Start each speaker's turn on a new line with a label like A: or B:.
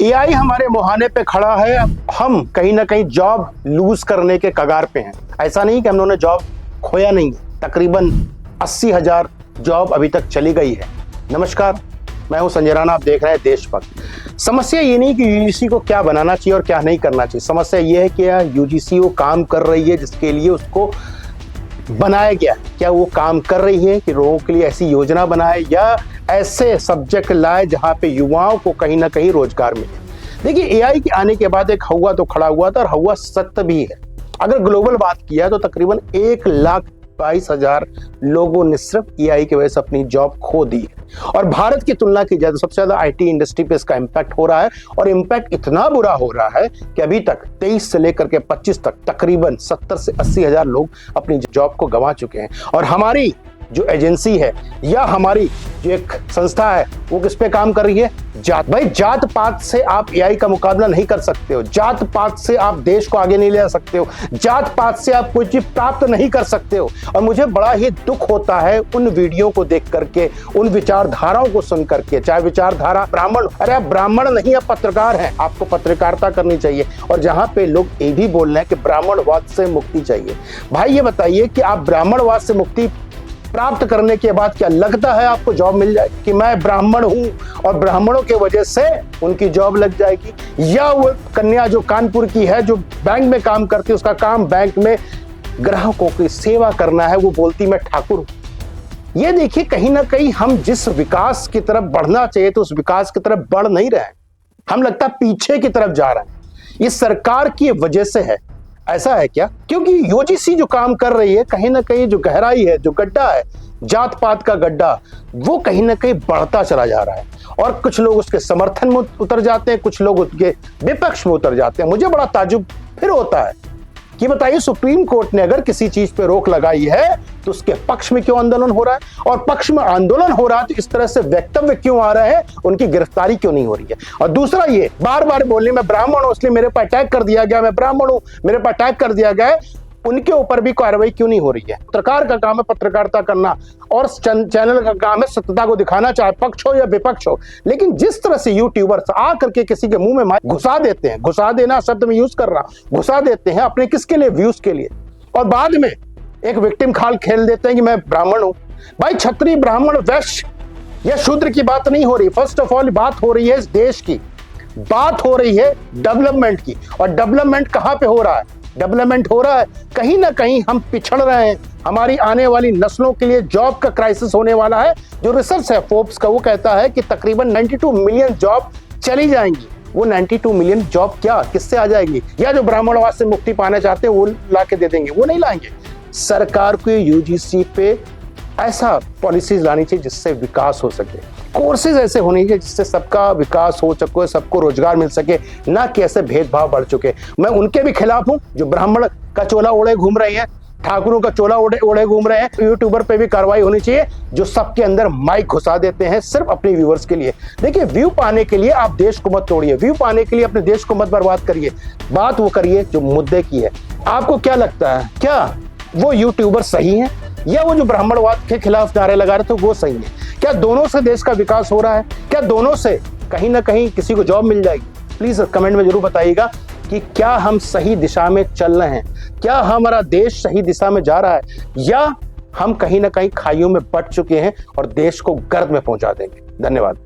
A: AI हमारे मुहाने पे खड़ा है। हम कहीं ना कहीं जॉब लूज करने के कगार पे हैं। ऐसा नहीं कि हम लोगों ने जॉब खोया नहीं है, तकरीबन 80,000 जॉब अभी तक चली गई है। नमस्कार, मैं हूं संजय राणा, आप देख रहे हैं देशभक्त। समस्या ये नहीं कि यूजीसी को क्या बनाना चाहिए और क्या नहीं करना चाहिए। समस्या ये है कि यूजीसी वो काम कर रही है जिसके लिए उसको बनाया गया। क्या वो काम कर रही है कि लोगों के लिए ऐसी योजना बनाए या ऐसे सब्जेक्ट लाए जहां पे युवाओं को कहीं ना कहीं रोजगार मिले। देखिए, एआई के आने के बाद एक हवा तो खड़ा हुआ था और हवा सत्य भी है। अगर ग्लोबल बात किया तो तकरीबन 1,22,000 लोगों ने सिर्फ एआई की वजह से अपनी जॉब खो दी है। और भारत की तुलना की जाए तो सबसे ज्यादा आईटी इंडस्ट्री पे इसका इम्पैक्ट हो रहा है और इम्पैक्ट इतना बुरा हो रहा है कि अभी तक 23 से लेकर के 25 तक तकरीबन 70 से 80,000 लोग अपनी जॉब को गंवा चुके हैं। और हमारी जो एजेंसी है या हमारी जो एक संस्था है वो किस पे काम कर रही है? जात। भाई, जात पात से आप एआई का मुकाबला नहीं कर सकते हो। जात पात से आप देश को आगे नहीं ले जा सकते हो। जात पात से आप कोई चीज प्राप्त नहीं कर सकते हो। और मुझे बड़ा ही दुख होता है उन वीडियो को देख करके, उन विचारधाराओं को सुन करके। चाहे विचारधारा ब्राह्मण, अरे आप ब्राह्मण नहीं, आप पत्रकार हैं, आपको पत्रकारिता करनी चाहिए। और जहां पे लोग ये भी बोल रहे हैं कि ब्राह्मणवाद से मुक्ति चाहिए। भाई, ये बताइए कि आप ब्राह्मणवाद से मुक्ति प्राप्त करने के बाद क्या लगता है आपको जॉब मिल जाएगी? कि मैं ब्राह्मण हूं और ब्राह्मणों के वजह से उनकी जॉब लग जाएगी? या वो कन्या जो कानपुर की है, जो बैंक में काम करती है, उसका काम बैंक में ग्राहकों की सेवा करना है, वो बोलती मैं ठाकुर हूं। ये देखिए, कहीं ना कहीं हम जिस विकास की तरफ बढ़ना चाहिए तो उस विकास की तरफ बढ़ नहीं रहे हैं। हम लगता है पीछे की तरफ जा रहे हैं। ये सरकार की वजह से है। ऐसा है क्या? क्योंकि यूजीसी जो काम कर रही है, कहीं ना कहीं जो गहराई है, जो गड्ढा है, जात पात का गड्ढा, वो कहीं ना कहीं बढ़ता चला जा रहा है। और कुछ लोग उसके समर्थन में उतर जाते हैं, कुछ लोग उसके विपक्ष में उतर जाते हैं। मुझे बड़ा ताज्जुब फिर होता है कि बताइए, सुप्रीम कोर्ट ने अगर किसी चीज पे रोक लगाई है तो उसके पक्ष में क्यों आंदोलन हो रहा है? और पक्ष में आंदोलन हो रहा है तो इस तरह से वक्तव्य क्यों आ रहे हैं? उनकी गिरफ्तारी क्यों नहीं हो रही है? और दूसरा, ये बार बार बोलने मैं ब्राह्मण हूं इसलिए मेरे पर अटैक कर दिया गया, मैं ब्राह्मण हूं मेरे पर अटैक कर दिया गया है, उनके ऊपर भी कार्रवाई क्यों नहीं हो रही है? पत्रकार का काम है पत्रकारिता करना और चैनल का काम है सत्यता को दिखाना, चाहे पक्ष हो या विपक्ष हो। लेकिन जिस तरह से यूट्यूबर्स आ करके किसी के मुंह में माइक घुसा देते हैं, घुसा देना शब्द में यूज कर रहा, घुसा देते हैं अपने किसके लिए? व्यूज के लिए। और बाद में एक विक्टिम खाल खेल देते हैं कि मैं ब्राह्मण हूं। भाई, क्षत्रिय ब्राह्मण वैश्य या शूद्र की बात नहीं हो रही। फर्स्ट ऑफ ऑल बात हो रही है इस देश की, बात हो रही है डेवलपमेंट की। और डेवलपमेंट कहां पे हो रहा है? डेवलपमेंट हो रहा है कहीं ना कहीं हम पिछड़ रहे हैं। हमारी आने वाली नस्लों के लिए जॉब का क्राइसिस होने वाला है। जो रिसर्च है फोर्ब्स का, वो कहता है कि तकरीबन 92 मिलियन जॉब चली जाएंगी। वो 92 मिलियन जॉब क्या किससे आ जाएगी? या जो ब्राह्मणवाद से मुक्ति पाना चाहते हैं वो ला के दे देंगे? वो नहीं लाएंगे। सरकार को यूजीसी पे ऐसा पॉलिसीज लानी चाहिए जिससे विकास हो सके, कोर्सेज ऐसे होने चाहिए जिससे सबका विकास हो सके, सबको रोजगार मिल सके, ना कि ऐसे भेदभाव बढ़ चुके। मैं उनके भी खिलाफ हूं जो ब्राह्मण का चोला ओढ़े घूम रहे हैं, ठाकुरों का चोला ओढ़े घूम रहे हैं। यूट्यूबर पे भी कार्रवाई होनी चाहिए जो सबके अंदर माइक घुसा देते हैं सिर्फ अपने व्यूअर्स के लिए। देखिए, व्यू पाने के लिए आप देश को मत तोड़िए, व्यू पाने के लिए अपने देश को मत बर्बाद करिए। बात वो करिए जो मुद्दे की है। आपको क्या लगता है, क्या वो यूट्यूबर सही है या वो जो ब्राह्मणवाद के खिलाफ नारे लगा रहे थे वो सही है? क्या दोनों से देश का विकास हो रहा है? क्या दोनों से कहीं ना कहीं किसी को जॉब मिल जाएगी? प्लीज कमेंट में जरूर बताइएगा कि क्या हम सही दिशा में चल रहे हैं, क्या हमारा देश सही दिशा में जा रहा है, या हम कहीं ना कहीं खाइयों में बट चुके हैं और देश को गर्द में पहुंचा देंगे। धन्यवाद।